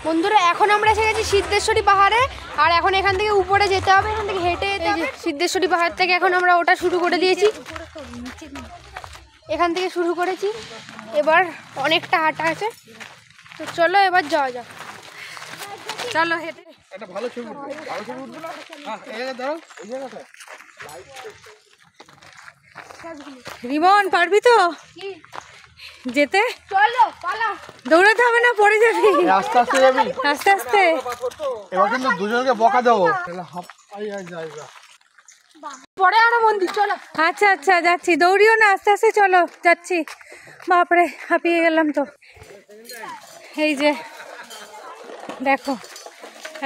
বন্ধুরা এখন আমরা এসে গেছি সিদ্ধেশ্বরী পাহাড়ে, আর এখন এখান থেকে উপরে যেতে হবে, এখান থেকে হেঁটে যেতে হবে। সিদ্ধেশ্বরী পাহাড় থেকে এখন আমরা ওটা শুরু করে দিয়েছি, এখান থেকে শুরু করেছি, এবার অনেকটা হাঁটা আছে, তো চলো এবার যাওয়া যাক। চলো হেঁটে একটা ভালো ছবি উঠবে, ভালো ছবি উঠবে না? হ্যাঁ, এই জায়গা দাঁড়াও, এই জায়গাটা। রিমন পারবি তো যেতে? চলো পালা, দৌড়াতে হবে না, পড়ে যাবি। আস্তে আস্তে যাবি, আস্তে আস্তে। এবার কিন্তু দুজনকে বকা দেবো। হাফ জায়গা পরে আরো মন্দির, চলো। আচ্ছা আচ্ছা যাচ্ছি, দৌড়িও না, আস্তে আস্তে চলো, যাচ্ছি। বাপরে হাঁপিয়ে গেলাম তো। এই যে দেখো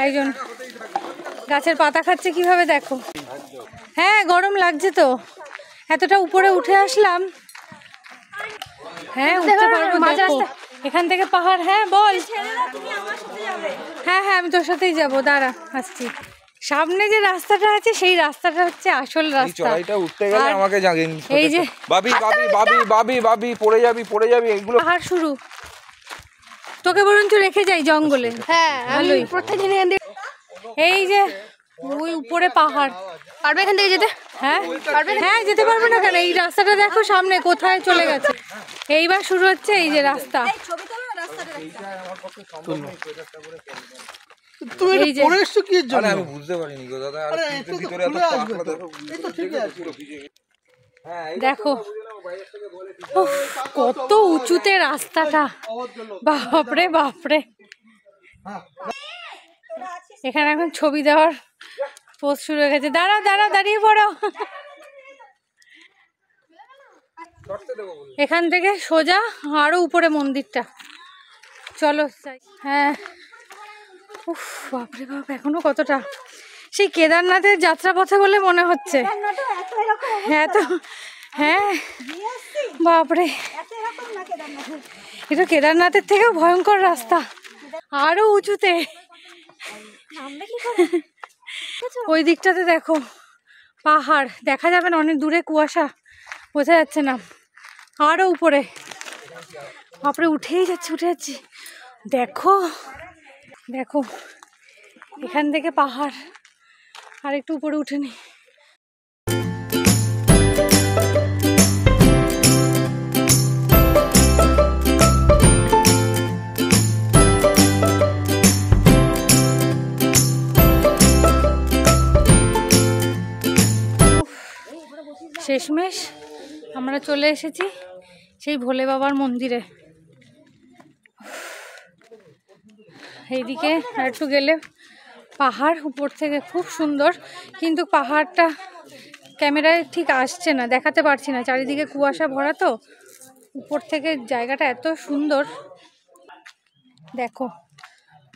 একজন গাছের পাতা খাচ্ছে কিভাবে, দেখো। হ্যাঁ গরম লাগছে তো, এতটা উপরে উঠে আসলাম। হ্যাঁ উঠতে পারবো, দেখো এখান থেকে পাহাড়। হ্যাঁ বল। হ্যাঁ হ্যাঁ আমি তোর সাথেই যাবো, দাঁড়া আসছি। সামনে যে রাস্তাটা আছে সেই রাস্তাটা হচ্ছে আসল রাস্তা। চড়াইটা উঠতে গেলে আমাকে জাগিয়ে নিতে। এই যে বাবি বাবি বাবি বাবি বাবি পড়ে যাবি এগুলো। পাহাড় শুরু, তোকে বরঞ্চ রেখে যাই জঙ্গলে। হ্যাঁ ভালোই। প্রত্যেকদিন এখান থেকে এই যে ওই উপরে পাহাড়, পারবে এখান থেকে যেতে? হ্যাঁ হ্যাঁ যেতে পারবো না কেন, এই রাস্তাটা দেখো সামনে কোথায় চলে গেছে। এইবার শুরু হচ্ছে এই যে রাস্তা। তুমি এই যে পড়ে এসছো কি এর জন্য? আমি বুঝতে পারিনি গো দাদা, আর একটু ভিতরে এত খুলে আসবে পাতলা তো। দেখো। এই তো ঠিক আছে। হ্যাঁ দেখো উফ, কত উঁচুতে রাস্তাটা, বাপরে বাপরে। এখানে এখন ছবি দেওয়ার পোস্ট শুরু হয়ে গেছে। দাঁড়াও দাঁড়াও, দাঁড়িয়ে পড়ো। এখান থেকে সোজা আরো উপরে মন্দিরটা, চলো যাই। হ্যাঁ উফ বাপরে বাপ, এখনো কতটা, সেই কেদারনাথের যাত্রাপথে বলে মনে হচ্ছে। হ্যাঁ তো, হ্যাঁ বাপরে, এটা কেদারনাথের থেকেও ভয়ঙ্কর রাস্তা, আরো উঁচুতে। ওই দিকটাতে দেখো পাহাড় দেখা যাবে না, অনেক দূরে কুয়াশা, বোঝা যাচ্ছে না। আরো উপরে বাপরে, উঠেই যাচ্ছি। দেখো দেখো এখান থেকে পাহাড়, আর একটু উপরে উঠে নি। শেষমেশ আমরা চলে এসেছি সেই ভোলে বাবার মন্দিরে। এইদিকে আর একটু গেলে পাহাড়, উপর থেকে খুব সুন্দর, কিন্তু পাহাড়টা ক্যামেরায় ঠিক আসছে না, দেখাতে পারছি না, চারিদিকে কুয়াশা ভরা তো। উপর থেকে জায়গাটা এত সুন্দর, দেখো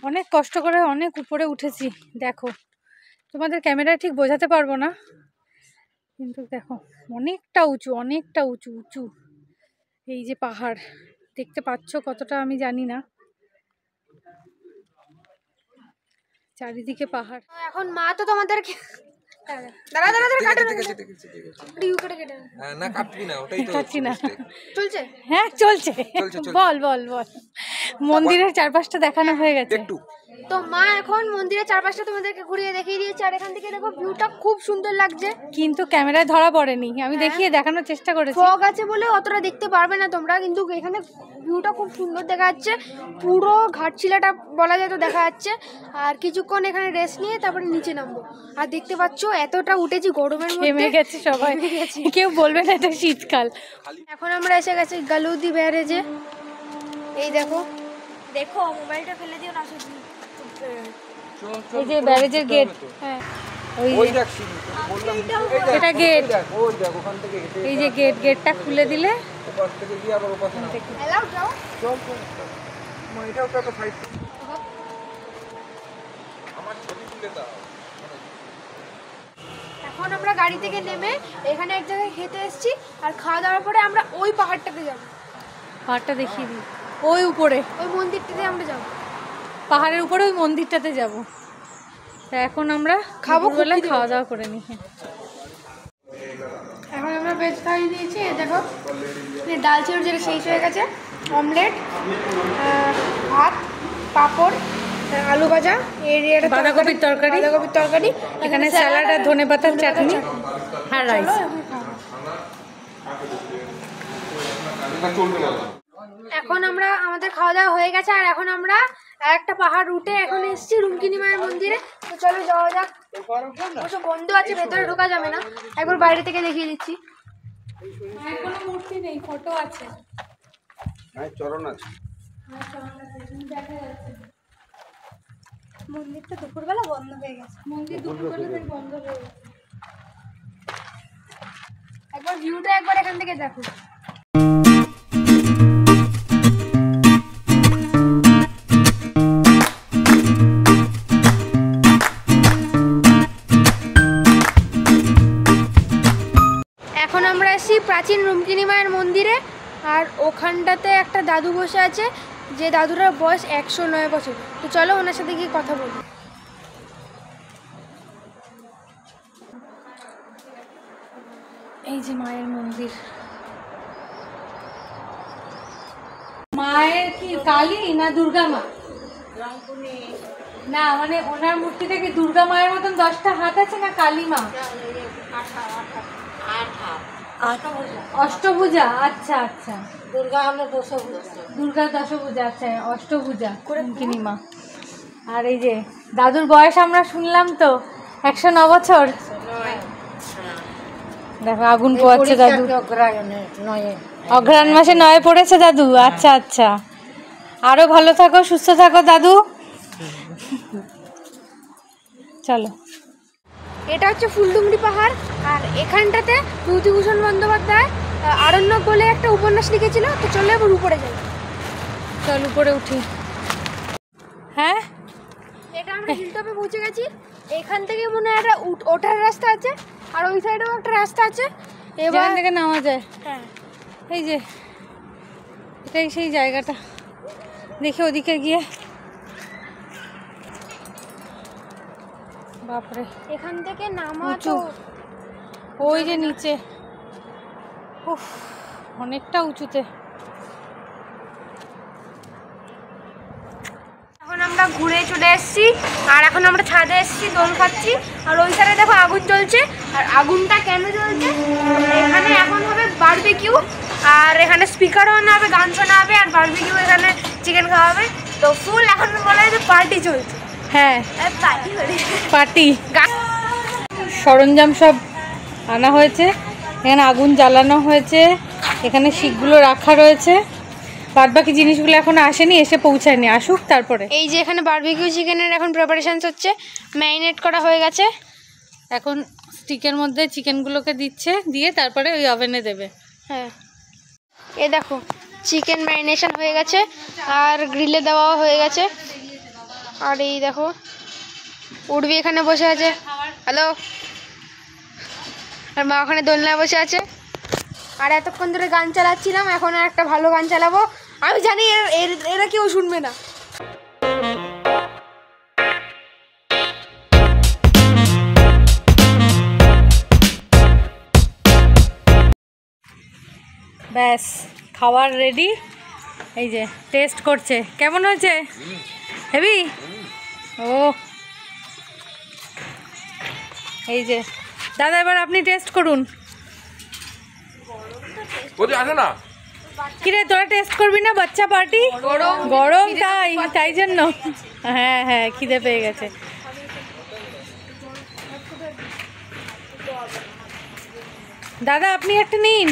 অনেক কষ্ট করে অনেক উপরে উঠেছি। দেখো তোমাদের ক্যামেরায় ঠিক বোঝাতে পারবো না, কিন্তু দেখো অনেকটা উঁচু, অনেকটা উঁচু উঁচু। এই যে পাহাড় দেখতে পাচ্ছ কতটা আমি জানি না, চারিদিকে পাহাড়। এখন মা তো তোমাদেরকে না কাটবি না, ওটাই তো কাটছি না। চলছে। হ্যাঁ চলছে, বল বল বল। মন্দিরের চারপাশটা দেখানো হয়ে গেছে। একটু তো মা এখন মন্দিরের চারপাশটা তোমাদেরকে ঘুরিয়ে দেখিয়ে দিয়েছে, আর এখান থেকে দেখো ভিউটা খুব সুন্দর লাগছে, কিন্তু ক্যামেরায় ধরা পড়েনি, আমি দেখিয়ে দেখানোর চেষ্টা করেছি। ফগ আছে বলে অতটা দেখতে পারবে না তোমরা, কিন্তু এখানে ভিউটা খুব সুন্দর দেখা যাচ্ছে, পুরো ঘাটশিলাটা বলা যায় তো দেখা যাচ্ছে। আর কিছুক্ষণ এখানে রেস্ট নিয়ে তারপরে নিচে নামবো। আর দেখতে পাচ্ছ এতটা উঠেছি গরমের মধ্যে, ঘেমে গেছে সবাই, কেউ বলবে না এটা শীতকাল। এখন আমরা এসে গেছি গালুদি ব্যারেজে। এই দেখো দেখো, মোবাইলটা ফেলে দিও না। এই যে ব্যারেজের গেট, হ্যাঁ ওই দেখ বললাম এটা গেট, ওই দেখ ওখান থেকে এই যে গেটটা খুলে দিলে ওপাশ থেকে গিয়ে আবার ওপাশে নামো। এলাও যাও। চল মানে এটাও তো একটা সাইড। আমার ছবি তুলে দাও। এখন আমরা গাড়ি থেকে নেমে এখানে এক জায়গায় খেতে এসেছি, আর খাওয়া দাওয়ার পরে আমরা ওই পাহাড়টাতে যাব। পাহাড়টা দেখিয়ে দিই, ওই উপরে ওই মন্দিরটাতে আমরা যাব, পাহাড়ের উপরে ওই মন্দিরটাতে যাব। তা এখন আমরা খাবো, বলে খাওয়া দাওয়া করে নিই। এখন আমরা ভেজ থালি নিয়েছি। দেখো ডাল চিড় যেটা শেষ হয়ে গেছে, অমলেট, ভাত, পাঁপড়, আলু ভাজা, এই এরিয়াটা বাঁধাকপির তরকারি, বাঁধাকপির তরকারি, এখানে স্যালাড আর ধনেপাতার চাটনি আর রাইস। এখন আমরা আমাদের খাওয়া দাওয়া হয়ে গেছে, আর এখন আমরা একটা পাহাড় রুটে এখন এসেছি রুমকিনি মায়ের মন্দিরে। তো চলো যাওয়া যাক। অবশ্য বন্ধ আছে, ভেতরে ঢোকা যাবে না, একবার বাইরে থেকে দেখিয়ে দিচ্ছি। কোনো মূর্তি নেই, ফটো আছে। চরণ আছে। মন্দিরটা দুপুরবেলা বন্ধ হয়ে গেছে। মন্দির দুপুরবেলা বন্ধ হয়ে গেছে। একবার ভিউটা একবার এখান থেকে দেখো। এখন আমরা এসেছি প্রাচীন রুমকিনি মায়ের মন্দিরে, আর ওখানটাতে একটা দাদু বসে আছে, যে দাদুটার বয়স 109 বছর। তো চলো ওনার সাথে গিয়ে কথা বলি। এই যে মায়ের মন্দির। মায়ের কি কালী না দুর্গা মা? না মানে ওনার মূর্তিটা কি দুর্গা মায়ের মতন 10টা হাত আছে না কালী মা? অষ্টভুজা। আচ্ছা আচ্ছা, দুর্গা হলো দশভুজা। দুর্গা দশভুজা, আচ্ছা অষ্টভুজা রুমকিনি মা। আর এই যে দাদুর বয়স আমরা শুনলাম তো 109 বছর। দেখো আগুন পোয়াচ্ছে দাদু, অঘ্রাণ মাসে 9 পড়েছে দাদু। আচ্ছা আচ্ছা, আরো ভালো থাকো, সুস্থ থাকো দাদু। চলো। এটা হচ্ছে ফুলডুংরি পাহাড়, আর এখানটাতে বিভূতিভূষণ বন্দ্যোপাধ্যায় আরণ্যক বলে একটা উপন্যাস লিখেছিল। তো চলো এবার উপরে যাই। চল উপরে উঠি। হ্যাঁ, এটা আমরা হিলটপে পৌঁছে গেছি। এখান থেকে মনে হয় একটা ওঠার রাস্তা আছে, আর ওই সাইডেও একটা রাস্তা আছে। এবার এখান থেকে নামা যায়। হ্যাঁ, এই যে এটাই সেই জায়গাটা, দেখে ওদিকে গিয়ে। বাপরে, এখান থেকে নামা উঁচু। তো ওই যে নিচে, উফ অনেকটা উঁচুতে। এখন আমরা ঘুরে চলে এসেছি, আর এখন আমরা ছাদে এসেছি, দোল খাচ্ছি। আর ওই সাইডে দেখো আগুন জ্বলছে। আর আগুনটা কেন জ্বলছে, এখানে এখন হবে বারবিকিউ, আর এখানে স্পিকারও আনা হবে, গান শোনা হবে, আর বারবিকিউ এখানে চিকেন খাওয়া হবে। তো ফুল এখন বলা হয় যে পার্টি চলছে। হ্যাঁ, পার্টি করে পার্টি। সরঞ্জাম সব আনা হয়েছে, এখানে আগুন জ্বালানো হয়েছে, এখানে শিকগুলো রাখা রয়েছে। বাদ বাকি জিনিসগুলো এখনো আসেনি, এসে পৌঁছায়নি, আসুক তারপরে। এই যে এখানে বারবিকিউ চিকেনের এখন প্রিপারেশন হচ্ছে, ম্যারিনেট করা হয়ে গেছে। এখন স্টিকের মধ্যে চিকেনগুলোকে দিচ্ছে, দিয়ে তারপরে ওই ওভেনে দেবে। হ্যাঁ, এই দেখো চিকেন ম্যারিনেশন হয়ে গেছে, আর গ্রিলে দেওয়া হয়ে গেছে। আর এই দেখো উর্বি এখানে বসে আছে, হ্যালো। আর মা ওখানে দোলনায় বসে আছে। আর এতক্ষণ ধরে গান চালাচ্ছিলাম, এখন আর একটা ভালো গান চালাবো। আমি জানি এরা কেউ শুনবে না। ব্যাস, খাবার রেডি। এই যে টেস্ট করছে, কেমন হয়েছে? হেভি। ও এই যে দাদা, এবার আপনি টেস্ট করুন। আসে না কিরে তোরা টেস্ট করবি না? বাচ্চা পার্টি, গরম তাই জন্য। হ্যাঁ হ্যাঁ, খিদে পেয়ে গেছে। দাদা আপনি একটা নিন।